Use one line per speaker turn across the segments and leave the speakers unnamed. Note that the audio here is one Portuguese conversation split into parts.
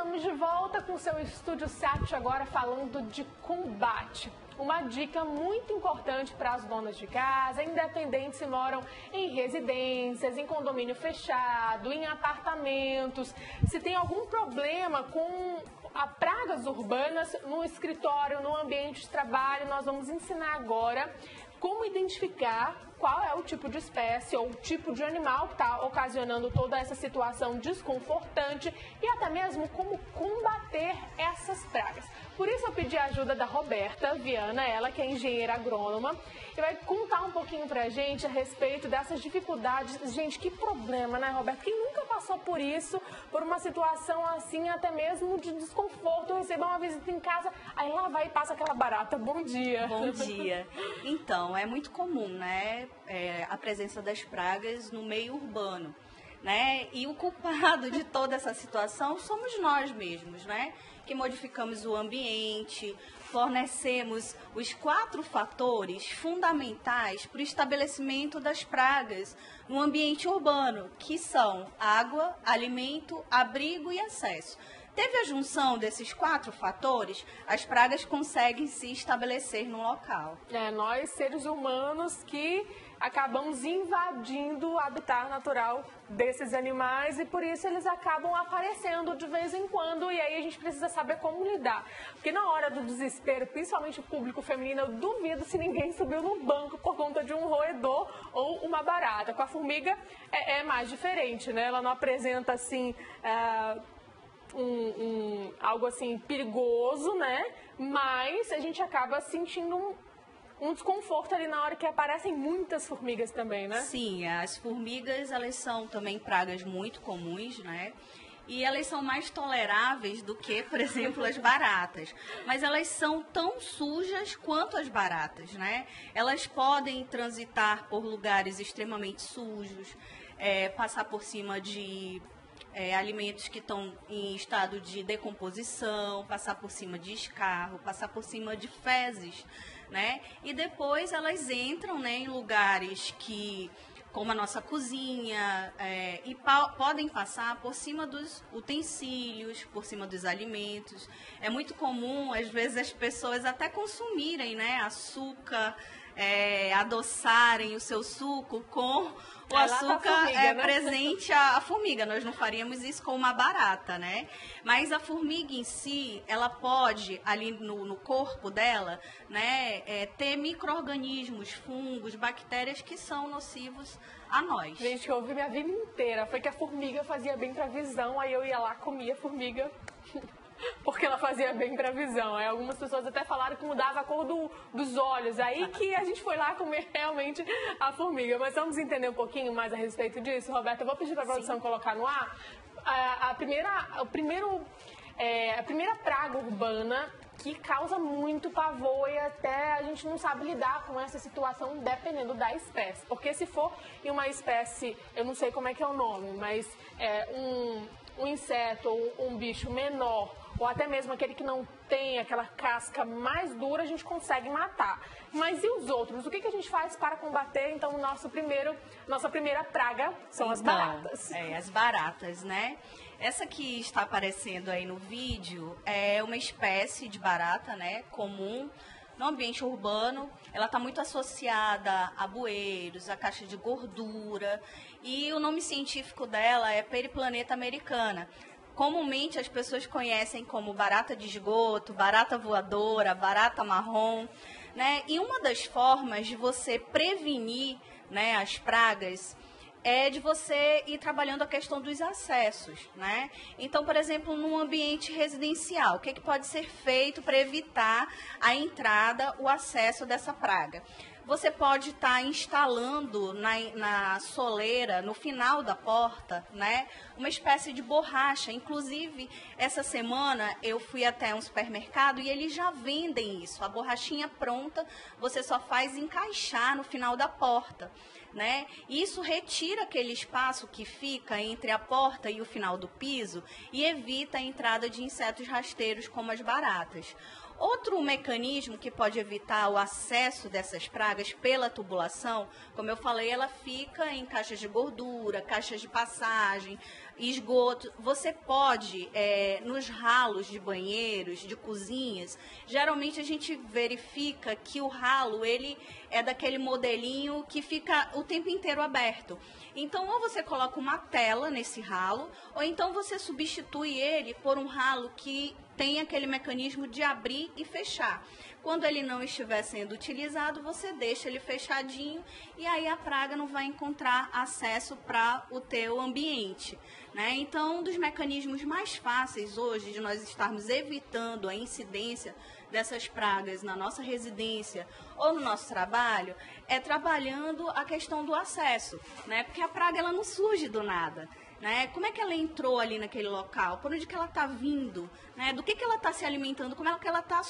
estamos de volta com o seu Estúdio SAT agora falando de combate. Uma dica muito importante para as donas de casa, independente se moram em residências, em condomínio fechado, em apartamentos, se tem algum problema com pragas urbanas no escritório, no ambiente de trabalho, nós vamos ensinar agora como identificar qual é o tipo de espécie ou o tipo de animal que está ocasionando toda essa situação desconfortante e até mesmo como combater essas pragas. Por isso eu pedi a ajuda da Roberta Viana, ela que é engenheira agrônoma, e vai contar um pouquinho pra gente a respeito dessas dificuldades. Gente, que problema, né, Roberta? Quem nunca passou por isso, por uma situação assim, até mesmo de desconforto, receber uma visita em casa, aí lá vai e passa aquela barata. Bom dia.
Bom dia. Então, é muito comum, né, a presença das pragas no meio urbano, né? E o culpado de toda essa situação somos nós mesmos, né? Que modificamos o ambiente, fornecemos os 4 fatores fundamentais para o estabelecimento das pragas no ambiente urbano, que são água, alimento, abrigo e acesso. Teve a junção desses 4 fatores, as pragas conseguem se estabelecer no local.
Nós, seres humanos, que acabamos invadindo o habitat natural desses animais e por isso eles acabam aparecendo de vez em quando e aí a gente precisa saber como lidar. Porque na hora do desespero, principalmente o público feminino, eu duvido se ninguém subiu no banco por conta de um roedor ou uma barata. Com a formiga é mais diferente, né? Ela não apresenta assim algo assim perigoso, né? Mas a gente acaba sentindo um desconforto ali na hora que aparecem muitas formigas também, né?
Sim, as formigas, elas são também pragas muito comuns, né? E elas são mais toleráveis do que, por exemplo, as baratas. Mas elas são tão sujas quanto as baratas, né? Elas podem transitar por lugares extremamente sujos, passar por cima de alimentos que estão em estado de decomposição, passar por cima de escarro, passar por cima de fezes, né? E depois elas entram, né, em lugares como a nossa cozinha, e podem passar por cima dos utensílios, por cima dos alimentos. É muito comum, às vezes, as pessoas até consumirem, né, açúcar, adoçarem o seu suco com o açúcar
formiga, né?
presente à formiga. Nós não faríamos isso com uma barata, né? Mas a formiga em si, ela pode, ali no corpo dela, né, ter micro-organismos, fungos, bactérias que são nocivos a nós.
Gente, eu ouvi minha vida inteira. Foi que a formiga fazia bem pra visão, aí eu ia lá, comia a formiga porque ela fazia bem pra visão. Aí algumas pessoas até falaram que mudava a cor dos olhos. Aí que a gente foi lá comer realmente a formiga. Mas vamos entender um pouquinho mais a respeito disso, Roberta? Eu vou pedir pra produção colocar no ar a primeira praga urbana que causa muito pavor e até a gente não sabe lidar com essa situação dependendo da espécie. Porque se for em uma espécie, eu não sei como é que é o nome, mas um inseto ou um bicho menor, ou até mesmo aquele que não tem aquela casca mais dura, a gente consegue matar. Mas e os outros? O que a gente faz para combater? Então, nossa primeira praga são as baratas.
As baratas, né? Essa que está aparecendo aí no vídeo é uma espécie de barata, né, comum no ambiente urbano. Ela está muito associada a bueiros, a caixa de gordura, e o nome científico dela é Periplaneta americana. Comumente as pessoas conhecem como barata de esgoto, barata voadora, barata marrom, né? E uma das formas de você prevenir, né, as pragas é de você ir trabalhando a questão dos acessos, né? Então, por exemplo, num ambiente residencial, o que pode ser feito para evitar a entrada, o acesso dessa praga? Você pode estar instalando na soleira, no final da porta, né, uma espécie de borracha. Inclusive, essa semana eu fui até um supermercado e eles já vendem isso. A borrachinha pronta, você só faz encaixar no final da porta, né? Isso retira aquele espaço que fica entre a porta e o final do piso e evita a entrada de insetos rasteiros como as baratas. Outro mecanismo que pode evitar o acesso dessas pragas pela tubulação, como eu falei, ela fica em caixas de gordura, caixas de passagem, esgoto. Você pode, nos ralos de banheiros, de cozinhas, geralmente a gente verifica que o ralo, ele é daquele modelinho que fica o tempo inteiro aberto. Então, ou você coloca uma tela nesse ralo, ou então você substitui ele por um ralo que tem aquele mecanismo de abrir e fechar. Quando ele não estiver sendo utilizado, você deixa ele fechadinho e aí a praga não vai encontrar acesso para o teu ambiente, né? Então, um dos mecanismos mais fáceis hoje de nós estarmos evitando a incidência dessas pragas na nossa residência ou no nosso trabalho é trabalhando a questão do acesso, né? Porque a praga ela não surge do nada. Né? Como é que ela entrou ali naquele local? Por onde que ela está vindo? Né? Do que ela está se alimentando? Como é que ela está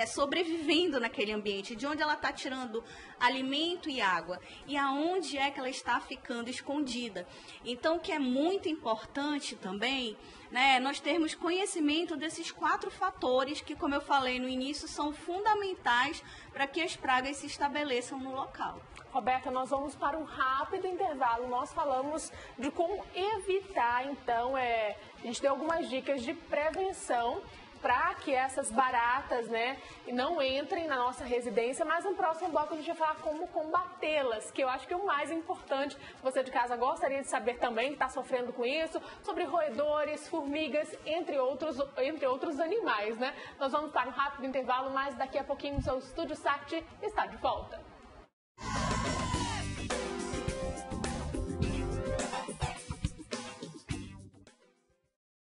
sobrevivendo naquele ambiente? De onde ela está tirando alimento e água? E aonde é que ela está ficando escondida? Então, o que é muito importante também, né, nós termos conhecimento desses 4 fatores que, como eu falei no início, são fundamentais para que as pragas se estabeleçam no local.
Roberta, nós vamos para um rápido intervalo. Nós falamos de como evitar, então, a gente deu algumas dicas de prevenção para que essas baratas, né, não entrem na nossa residência, mas no próximo bloco a gente vai falar como combatê-las, que eu acho que é o mais importante. Se você de casa gostaria de saber também, está sofrendo com isso, sobre roedores, formigas, entre outros animais, né? Nós vamos para um rápido intervalo, mas daqui a pouquinho o seu Estúdio Sat está de volta.